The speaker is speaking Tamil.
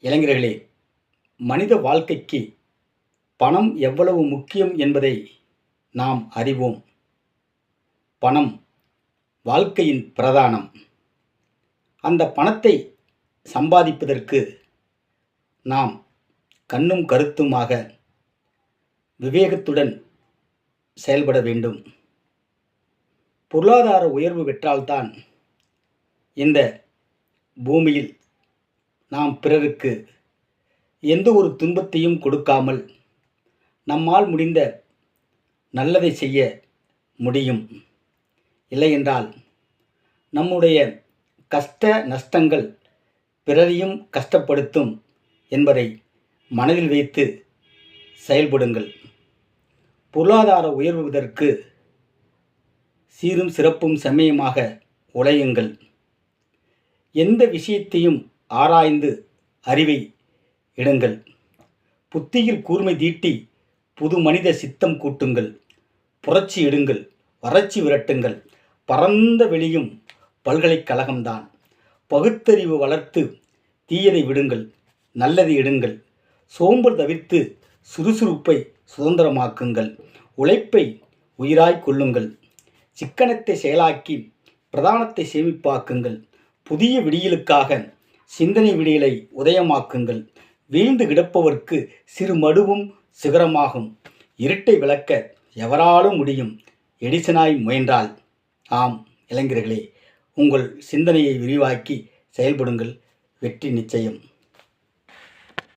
இளைஞர்களே, மனித வாழ்க்கைக்கு பணம் எவ்வளவு முக்கியம் என்பதை நாம் அறிவோம். பணம் வாழ்க்கையின் பிரதானம். அந்த பணத்தை சம்பாதிப்பதற்கு நாம் கண்ணும் கருத்துமாக விவேகத்துடன் செயல்பட வேண்டும். பொருளாதார உயர்வு பெற்றால்தான் இந்த பூமியில் நாம் பிறருக்கு எந்த ஒரு துன்பத்தையும் கொடுக்காமல் நம்மால் முடிந்த நல்லதை செய்ய முடியும். இல்லையென்றால் நம்முடைய கஷ்ட நஷ்டங்கள் பிறரையும் கஷ்டப்படுத்தும் என்பதை மனதில் வைத்து செயல்படுங்கள். பொருளாதார உயர்வதற்கு சீரும் சிறப்பும் செம்மையுமாக உழையுங்கள். எந்த விஷயத்தையும் ஆராய்ந்து அறிவை இடுங்கள். புத்தியில் கூர்மை தீட்டி புது மனித சித்தம் கூட்டுங்கள். புரட்சி இடுங்கள், வறட்சி விரட்டுங்கள். பரந்த வெளியும் பல்கலைக்கழகம்தான். பகுத்தறிவு வளர்த்து தீயதை விடுங்கள், நல்லதை இடுங்கள். சோம்பல் தவிர்த்து சுறுசுறுப்பை சுதந்திரமாக்குங்கள். உழைப்பை உயிராய் கொள்ளுங்கள். சிக்கனத்தை செயலாக்கி பிரதானத்தை சேமிப்பாக்குங்கள். புதிய விடியலுக்காக சிந்தனை விடியலை உதயமாக்குங்கள். வீழ்ந்து கிடப்பவர்க்கு சிறு மடுவும் சிகரமாகும். இருட்டை விளக்க எவராலும் முடியும், எடிசனாய் முயன்றால். ஆம் இளைஞர்களே, உங்கள் சிந்தனையை விரிவாக்கி செயல்படுங்கள். வெற்றி நிச்சயம்.